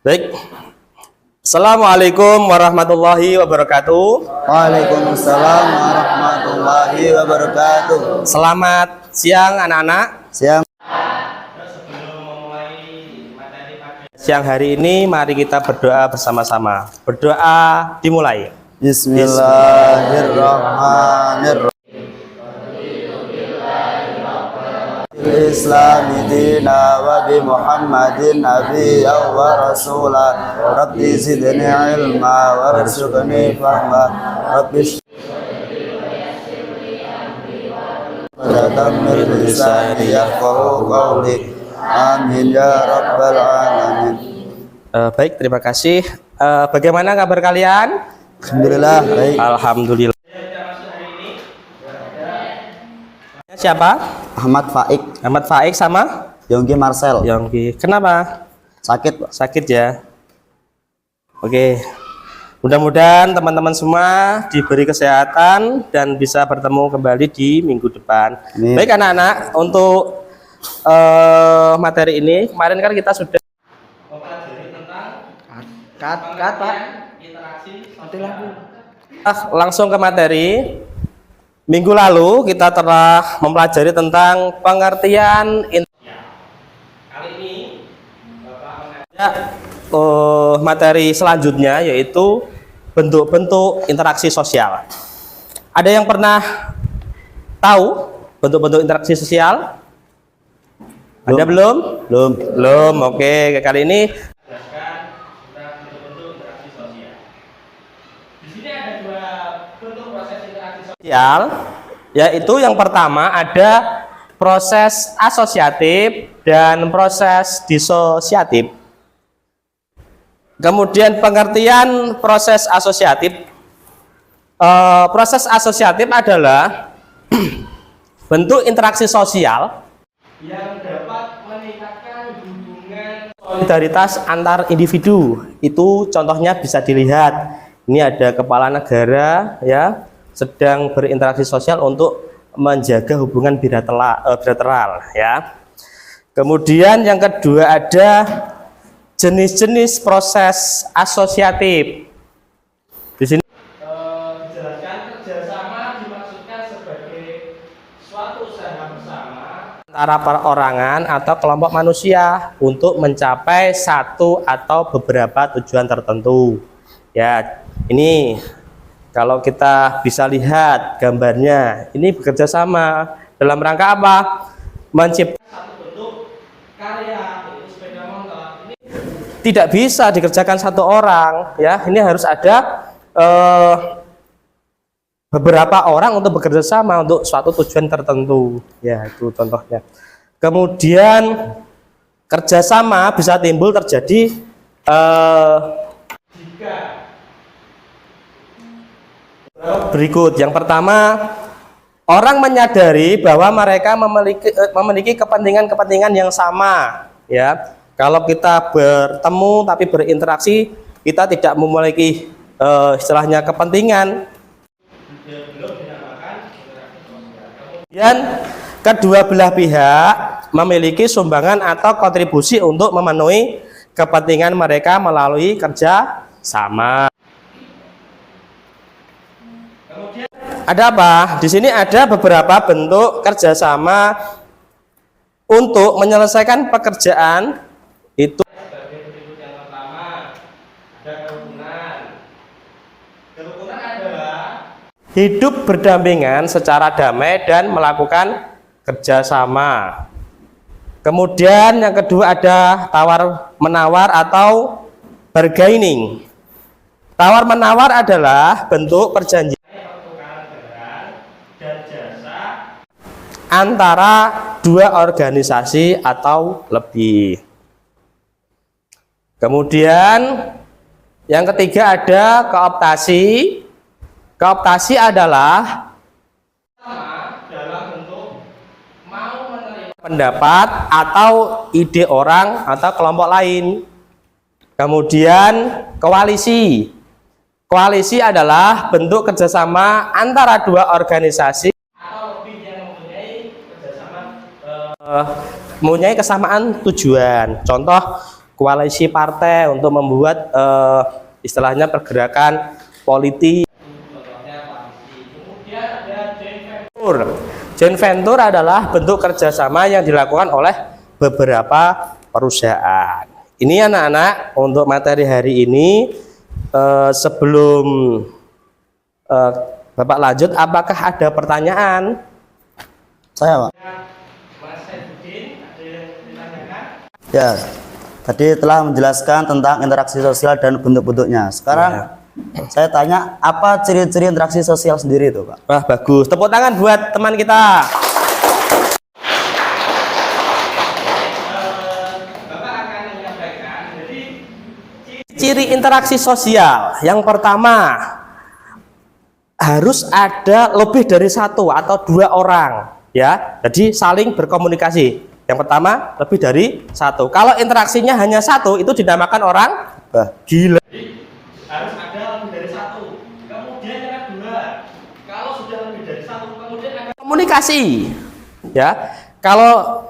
Baik. Assalamualaikum warahmatullahi wabarakatuh. Waalaikumsalam warahmatullahi wabarakatuh. Selamat siang anak-anak. Siang. Sebelum memulai materi siang hari ini, mari kita berdoa bersama-sama. Berdoa dimulai. Bismillahirrahmanirrahim. Islami dina wa bi Muhammadin nabiyya wa rasula. Rabbi zidni ilma warzuqni fahma. Rabbi wa tammir lisani yafqahu qawli. Amin ya rabbal alamin. Baik, terima kasih. Bagaimana kabar kalian? Alhamdulillah baik. Alhamdulillah. Siapa? Ahmad Faik. Ahmad Faik sama Yonggi Marcel. Yonggi. Kenapa? Sakit, Pak. Sakit ya. Oke. Mudah-mudahan teman-teman semua diberi kesehatan dan bisa bertemu kembali di minggu depan. Amin. Baik anak-anak, untuk materi ini kemarin kan kita sudah mempelajari tentang Pak. interaksi sosial. Langsung ke materi. Minggu lalu kita telah mempelajari tentang pengertian kali ini Bapak mengajak materi selanjutnya, yaitu bentuk-bentuk interaksi sosial. Ada yang pernah tahu bentuk-bentuk interaksi sosial? Ada belum? Belum. Oke, kali ini yaitu yang pertama ada proses asosiatif dan proses disosiatif. Kemudian pengertian proses asosiatif. Proses asosiatif adalah bentuk interaksi sosial yang dapat meningkatkan hubungan solidaritas antar individu. Itu contohnya bisa dilihat. Ini ada kepala negara ya, sedang berinteraksi sosial untuk menjaga hubungan bilateral ya. Kemudian yang kedua ada jenis-jenis proses asosiatif. Di sini dijelaskan kerjasama dimaksudkan sebagai suatu usaha bersama antara perorangan atau kelompok manusia untuk mencapai satu atau beberapa tujuan tertentu. Ya, ini kalau kita bisa lihat gambarnya, ini bekerja sama dalam rangka apa? Menciptakan satu bentuk karya, yaitu sepeda motor. Ini tidak bisa dikerjakan satu orang, ya. Ini harus ada beberapa orang untuk bekerja sama untuk suatu tujuan tertentu. Ya, itu contohnya. Kemudian kerjasama bisa timbul terjadi jika berikut. Yang pertama, orang menyadari bahwa mereka memiliki kepentingan-kepentingan yang sama ya. Kalau kita bertemu tapi berinteraksi, kita tidak memiliki istilahnya kepentingan, belum dinamakan interaksi sosial. Kemudian kedua belah pihak memiliki sumbangan atau kontribusi untuk memenuhi kepentingan mereka melalui kerja sama. Ada apa? Di sini ada beberapa bentuk kerjasama untuk menyelesaikan pekerjaan itu. Sebagai berikut. Yang pertama ada kerukunan. Kerukunan adalah hidup berdampingan secara damai dan melakukan kerjasama. Kemudian yang kedua ada tawar menawar atau bargaining. Tawar menawar adalah bentuk perjanjian antara dua organisasi atau lebih. Kemudian yang ketiga ada kooptasi. Kooptasi adalah dalam bentuk mau menerima pendapat atau ide orang atau kelompok lain. Kemudian koalisi. Koalisi adalah bentuk kerjasama antara dua organisasi mempunyai kesamaan tujuan. Contoh koalisi partai untuk membuat istilahnya pergerakan politik. Kemudian ada joint venture adalah bentuk kerjasama yang dilakukan oleh beberapa perusahaan. Ini anak-anak untuk materi hari ini. Sebelum Bapak lanjut, apakah ada pertanyaan? Saya, Pak. Ya, tadi telah menjelaskan tentang interaksi sosial dan bentuk-bentuknya. Sekarang saya tanya, apa ciri-ciri interaksi sosial sendiri itu, Pak? Wah, bagus. Tepuk tangan buat teman kita. Bapak akan menyampaikan, jadi ciri interaksi sosial. Yang pertama, harus ada lebih dari satu atau dua orang, ya. Jadi saling berkomunikasi. Yang pertama, lebih dari satu. Kalau interaksinya hanya satu, itu dinamakan orang gila. Jadi, harus ada lebih dari satu. Kemudian yang kedua, kalau sudah lebih dari satu, kemudian ada komunikasi. Ya, kalau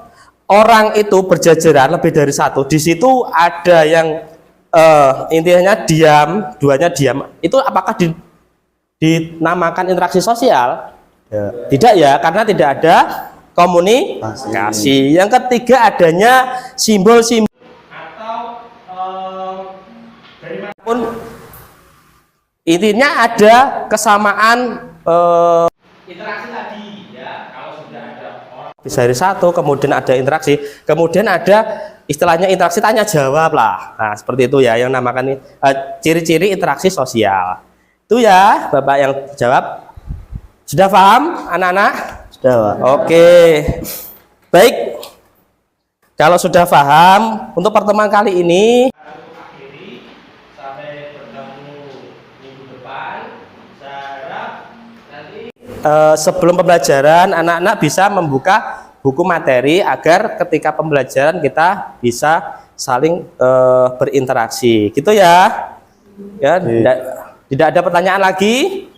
orang itu berjajaran lebih dari satu, di situ ada yang intinya diam, duanya diam. Itu apakah dinamakan interaksi sosial? Ya. Tidak ya, karena tidak ada komunikasi. Yang ketiga, adanya simbol-simbol atau dari manapun, intinya ada kesamaan interaksi tadi ya. Kalau sudah ada orang bisa dari satu, kemudian ada interaksi, kemudian ada istilahnya interaksi tanya jawab lah. Nah, seperti itu ya yang namakan ciri-ciri interaksi sosial. Itu ya, Bapak yang jawab. Sudah paham anak-anak? Sudah, Pak. Oke, baik. Kalau sudah paham, untuk pertemuan kali ini akhiri sampai bertemu minggu depan. Saya harap nanti sebelum pembelajaran anak-anak bisa membuka buku materi agar ketika pembelajaran kita bisa saling berinteraksi. Gitu ya. Ya, tidak ada pertanyaan lagi.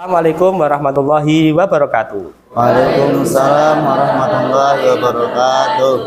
Assalamualaikum warahmatullahi wabarakatuh. Waalaikumsalam warahmatullahi wabarakatuh.